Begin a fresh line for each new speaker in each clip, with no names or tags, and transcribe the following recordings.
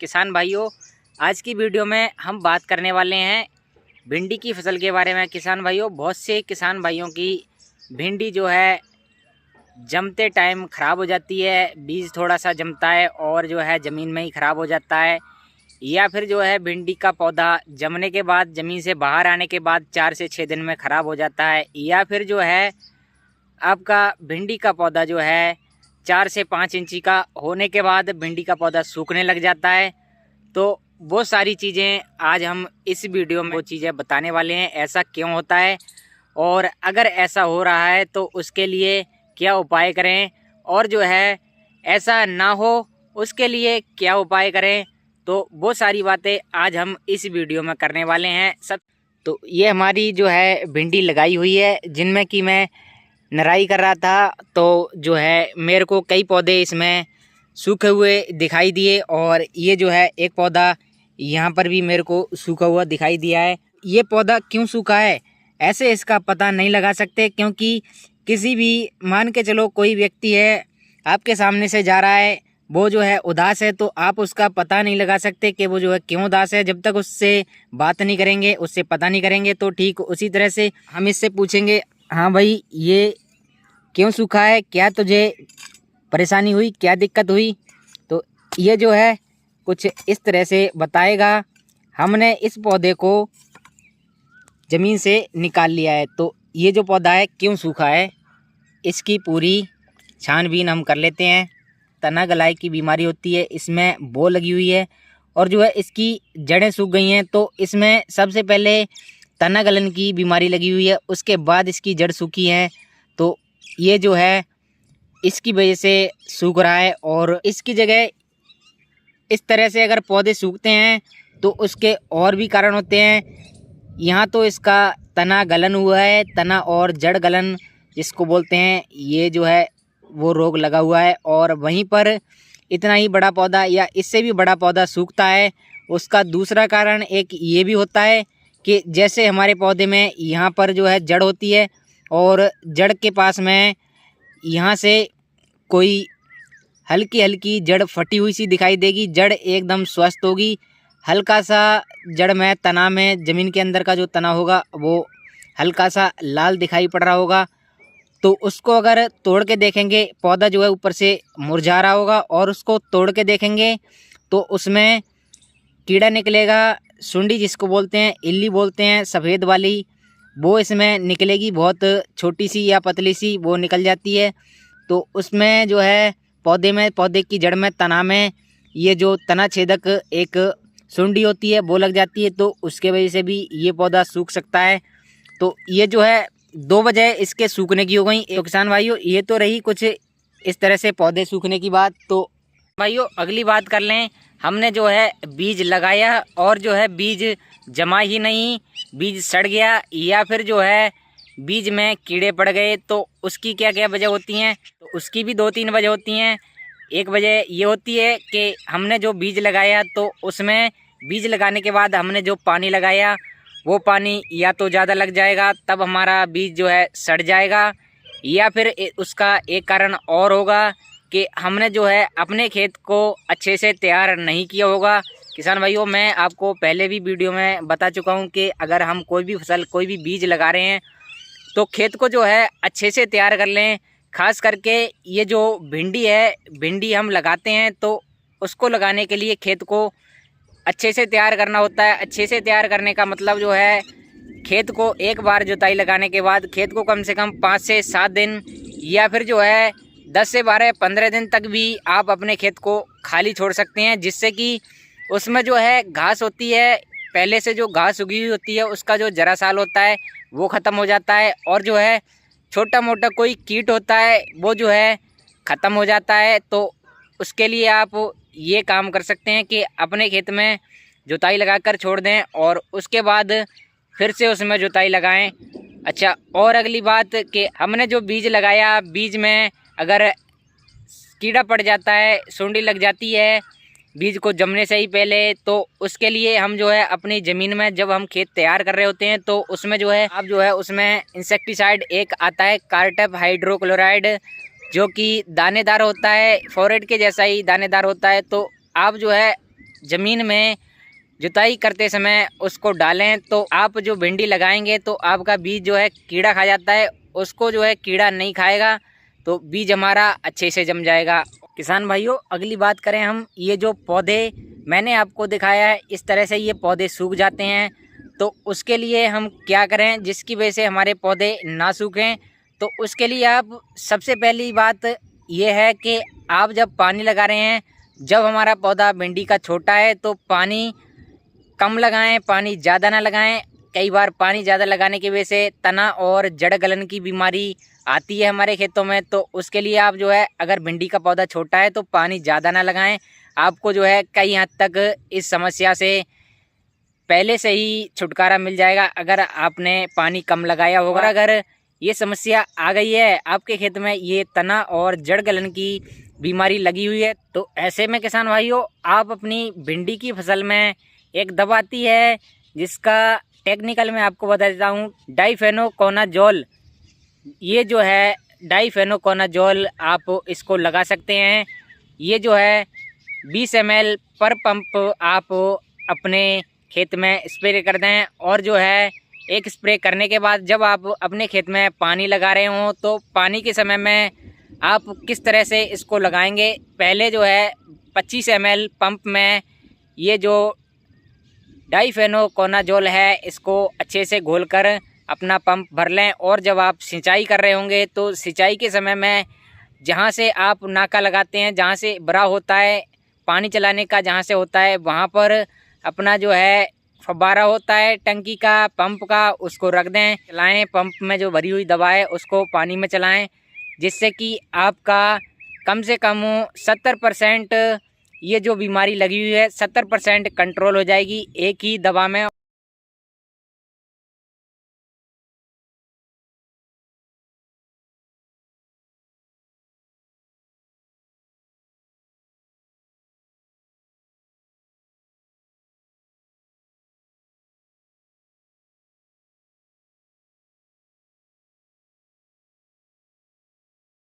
किसान भाइयों, आज की वीडियो में हम बात करने वाले हैं भिंडी की फसल के बारे में। किसान भाइयों, बहुत से किसान भाइयों की भिंडी जो है जमते टाइम ख़राब हो जाती है। बीज थोड़ा सा जमता है और जो है ज़मीन में ही ख़राब हो जाता है, या फिर जो है भिंडी का पौधा जमने के बाद ज़मीन से बाहर आने के बाद 4 से 6 दिन में ख़राब हो जाता है, या फिर जो है आपका भिंडी का पौधा जो है 4 से 5 इंची का होने के बाद भिंडी का पौधा सूखने लग जाता है। तो वो सारी चीज़ें आज हम इस वीडियो में वो चीज़ें बताने वाले हैं, ऐसा क्यों होता है और अगर ऐसा हो रहा है तो उसके लिए क्या उपाय करें, और जो है ऐसा ना हो उसके लिए क्या उपाय करें। तो वो सारी बातें आज हम इस वीडियो में करने वाले हैं। सब तो ये हमारी जो है भिंडी लगाई हुई है, जिनमें कि मैं नराई कर रहा था, तो जो है मेरे को कई पौधे इसमें सूखे हुए दिखाई दिए, और ये जो है एक पौधा यहाँ पर भी मेरे को सूखा हुआ दिखाई दिया है। ये पौधा क्यों सूखा है ऐसे इसका पता नहीं लगा सकते, क्योंकि किसी भी मान के चलो कोई व्यक्ति है आपके सामने से जा रहा है, वो जो है उदास है, तो आप उसका पता नहीं लगा सकते कि वो जो है क्यों उदास है जब तक उससे बात नहीं करेंगे, उससे पता नहीं करेंगे। तो ठीक उसी तरह से हम इससे पूछेंगे, हाँ भाई ये क्यों सूखा है, क्या तुझे परेशानी हुई, क्या दिक्कत हुई। तो ये जो है कुछ इस तरह से बताएगा। हमने इस पौधे को ज़मीन से निकाल लिया है, तो ये जो पौधा है क्यों सूखा है इसकी पूरी छानबीन हम कर लेते हैं। तना गलाई की बीमारी होती है, इसमें बो लगी हुई है और जो है इसकी जड़ें सूख गई हैं। तो इसमें सबसे पहले तना गलन की बीमारी लगी हुई है, उसके बाद इसकी जड़ सूखी है। तो ये जो है इसकी वजह से सूख रहा है, और इसकी जगह इस तरह से अगर पौधे सूखते हैं तो उसके और भी कारण होते हैं। यहाँ तो इसका तना गलन हुआ है, तना और जड़ गलन जिसको बोलते हैं, ये जो है वो रोग लगा हुआ है। और वहीं पर इतना ही बड़ा पौधा या इससे भी बड़ा पौधा सूखता है, उसका दूसरा कारण एक ये भी होता है कि जैसे हमारे पौधे में यहाँ पर जो है जड़ होती है, और जड़ के पास में यहाँ से कोई हल्की हल्की जड़ फटी हुई सी दिखाई देगी, जड़ एकदम स्वस्थ होगी। हल्का सा जड़ में तना में ज़मीन के अंदर का जो तना होगा वो हल्का सा लाल दिखाई पड़ रहा होगा, तो उसको अगर तोड़ के देखेंगे पौधा जो है ऊपर से मुरझा रहा होगा, और उसको तोड़ के देखेंगे तो उसमें कीड़ा निकलेगा, सुंडी जिसको बोलते हैं, इल्ली बोलते हैं सफ़ेद वाली, वो इसमें निकलेगी, बहुत छोटी सी या पतली सी वो निकल जाती है। तो उसमें जो है पौधे में, पौधे की जड़ में, तना में ये जो तना छेदक एक सुंडी होती है वो लग जाती है, तो उसके वजह से भी ये पौधा सूख सकता है। तो ये जो है 2 वजह इसके सूखने की हो गई। तो किसान भाइयों, ये तो रही कुछ इस तरह से पौधे सूखने की बात। तो भाइयों अगली बात कर लें, हमने जो है बीज लगाया और जो है बीज जमा ही नहीं, बीज सड़ गया, या फिर जो है बीज में कीड़े पड़ गए, तो उसकी क्या क्या वजह होती हैं। तो उसकी भी 2-3 वजह होती हैं। एक वजह ये होती है कि हमने जो बीज लगाया तो उसमें बीज लगाने के बाद हमने जो पानी लगाया वो पानी या तो ज़्यादा लग जाएगा, तब हमारा बीज जो है सड़ जाएगा, या फिर उसका एक कारण और होगा कि हमने जो है अपने खेत को अच्छे से तैयार नहीं किया होगा। किसान भाइयों, मैं आपको पहले भी वीडियो में बता चुका हूं कि अगर हम कोई भी फसल, कोई भी बीज लगा रहे हैं तो खेत को जो है अच्छे से तैयार कर लें। खास करके ये जो भिंडी है, भिंडी हम लगाते हैं तो उसको लगाने के लिए खेत को अच्छे से तैयार करना होता है। अच्छे से तैयार करने का मतलब जो है खेत को एक बार जुताई लगाने के बाद खेत को कम से कम 5 से 7 दिन या फिर जो है 10 से 12-15 दिन तक भी आप अपने खेत को खाली छोड़ सकते हैं, जिससे कि उसमें जो है घास होती है, पहले से जो घास उगी हुई होती है उसका जो जरा साल होता है वो ख़त्म हो जाता है, और जो है छोटा मोटा कोई कीट होता है वो जो है ख़त्म हो जाता है। तो उसके लिए आप ये काम कर सकते हैं कि अपने खेत में जुताई लगाकर छोड़ दें और उसके बाद फिर से उसमें जुताई लगाएं। अच्छा, और अगली बात कि हमने जो बीज लगाया, बीज में अगर कीड़ा पड़ जाता है, सुंडी लग जाती है बीज को जमने से ही पहले, तो उसके लिए हम जो है अपनी ज़मीन में जब हम खेत तैयार कर रहे होते हैं तो उसमें जो है आप जो है उसमें इंसेक्टिसाइड एक आता है कार्टप हाइड्रोक्लोराइड, जो कि दानेदार होता है, फोरेट के जैसा ही दानेदार होता है। तो आप जो है ज़मीन में जुताई करते समय उसको डालें तो आप जो भिंडी लगाएंगे तो आपका बीज जो है कीड़ा खा जाता है, उसको जो है कीड़ा नहीं खाएगा तो बीज हमारा अच्छे से जम जाएगा। किसान भाइयों, अगली बात करें हम, ये जो पौधे मैंने आपको दिखाया है इस तरह से ये पौधे सूख जाते हैं, तो उसके लिए हम क्या करें जिसकी वजह से हमारे पौधे ना सूखें। तो उसके लिए आप सबसे पहली बात ये है कि आप जब पानी लगा रहे हैं, जब हमारा पौधा भिंडी का छोटा है तो पानी कम लगाएं, पानी ज़्यादा ना लगाएं। कई बार पानी ज़्यादा लगाने की वजह से तना और जड़ गलन की बीमारी आती है हमारे खेतों में, तो उसके लिए आप जो है अगर भिंडी का पौधा छोटा है तो पानी ज़्यादा ना लगाएं। आपको जो है कई हद तक इस समस्या से पहले से ही छुटकारा मिल जाएगा अगर आपने पानी कम लगाया होगा। अगर ये समस्या आ गई है आपके खेत में, ये तना और जड़ गलन की बीमारी लगी हुई है, तो ऐसे में किसान भाइयों आप अपनी भिंडी की फसल में एक दवा आती है जिसका टेक्निकल मैं आपको बता देता हूँ, डाइफेनोकोनाजोल। ये जो है डाइफेनोकोनाजोल आप इसको लगा सकते हैं। ये जो है 20 ml पर पंप आप अपने खेत में स्प्रे कर दें, और जो है एक स्प्रे करने के बाद जब आप अपने खेत में पानी लगा रहे हों तो पानी के समय में आप किस तरह से इसको लगाएंगे। पहले जो है 25 ml पंप में ये जो डाइफेनोकोनाजोल है इसको अच्छे से घोलकर अपना पंप भर लें, और जब आप सिंचाई कर रहे होंगे तो सिंचाई के समय में जहाँ से आप नाका लगाते हैं, जहाँ से बरा होता है पानी चलाने का, जहाँ से होता है वहाँ पर अपना जो है फव्वारा होता है टंकी का, पंप का, उसको रख दें, चलाएं। पंप में जो भरी हुई दवा है उसको पानी में चलाएं, जिससे कि आपका कम से कम 70% ये जो बीमारी लगी हुई है 70% कंट्रोल हो जाएगी एक ही दवा में।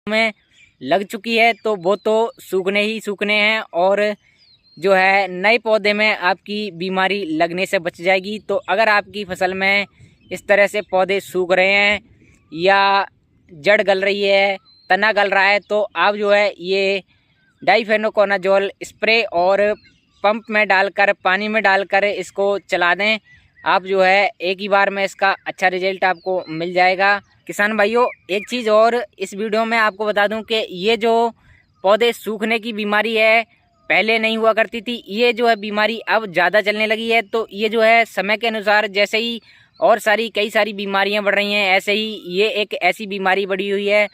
में लग चुकी है तो वो तो सूखने ही सूखने हैं, और जो है नए पौधे में आपकी बीमारी लगने से बच जाएगी। तो अगर आपकी फसल में इस तरह से पौधे सूख रहे हैं या जड़ गल रही है, तना गल रहा है, तो आप जो है ये डाइफेनोकोनाजोल स्प्रे और पंप में डालकर, पानी में डालकर इसको चला दें। आप जो है एक ही बार में इसका अच्छा रिजल्ट आपको मिल जाएगा। किसान भाइयों, एक चीज़ और इस वीडियो में आपको बता दूं कि ये जो पौधे सूखने की बीमारी है पहले नहीं हुआ करती थी, ये जो है बीमारी अब ज़्यादा चलने लगी है। तो ये जो है समय के अनुसार जैसे ही और कई सारी बीमारियां बढ़ रही हैं, ऐसे ही ये एक ऐसी बीमारी बढ़ी हुई है।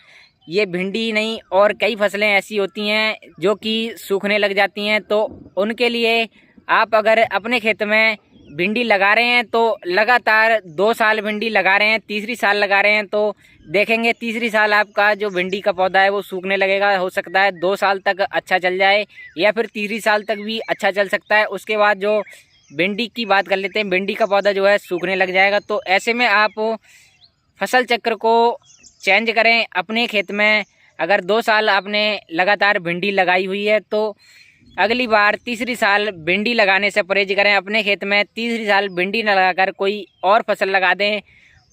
ये भिंडी ही नहीं और कई फसलें ऐसी होती हैं जो कि सूखने लग जाती हैं। तो उनके लिए आप अगर अपने खेत में भिंडी लगा रहे हैं तो लगातार 2 साल भिंडी लगा रहे हैं, तीसरी साल लगा रहे हैं, तो देखेंगे तीसरी साल आपका जो भिंडी का पौधा है वो सूखने लगेगा। हो सकता है 2 साल तक अच्छा चल जाए या फिर तीसरी साल तक भी अच्छा चल सकता है। उसके बाद जो भिंडी की बात कर लेते हैं, भिंडी का पौधा जो है सूखने लग जाएगा। तो ऐसे में आप फसल चक्र को चेंज करें अपने खेत में। अगर 2 साल आपने लगातार भिंडी लगाई हुई है तो अगली बार तीसरी साल भिंडी लगाने से परहेज करें। अपने खेत में तीसरी साल भिंडी न लगाकर कोई और फसल लगा दें,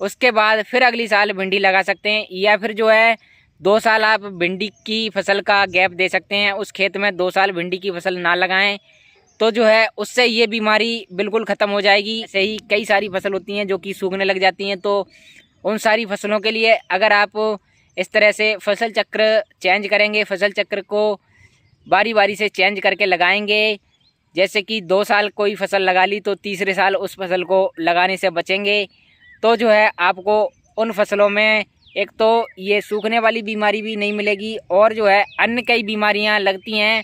उसके बाद फिर अगली साल भिंडी लगा सकते हैं। या फिर जो है 2 साल आप भिंडी की फसल का गैप दे सकते हैं, उस खेत में 2 साल भिंडी की फसल ना लगाएं, तो जो है उससे ये बीमारी बिल्कुल ख़त्म हो जाएगी। ऐसे ही कई सारी फसल होती हैं जो कि सूखने लग जाती हैं, तो उन सारी फसलों के लिए अगर आप इस तरह से फसल चक्र चेंज करेंगे, फसल चक्र को बारी बारी से चेंज करके लगाएंगे, जैसे कि 2 साल कोई फसल लगा ली तो तीसरे साल उस फसल को लगाने से बचेंगे, तो जो है आपको उन फसलों में एक तो ये सूखने वाली बीमारी भी नहीं मिलेगी, और जो है अन्य कई बीमारियां लगती हैं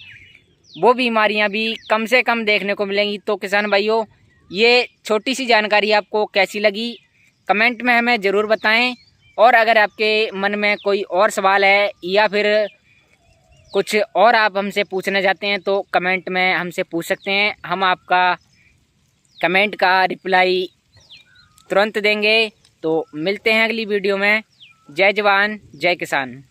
वो बीमारियां भी कम से कम देखने को मिलेंगी। तो किसान भाइयों, ये छोटी सी जानकारी आपको कैसी लगी कमेंट में हमें ज़रूर बताएं, और अगर आपके मन में कोई और सवाल है या फिर कुछ और आप हमसे पूछना चाहते हैं तो कमेंट में हमसे पूछ सकते हैं। हम आपका कमेंट का रिप्लाई तुरंत देंगे। तो मिलते हैं अगली वीडियो में। जय जवान जय किसान।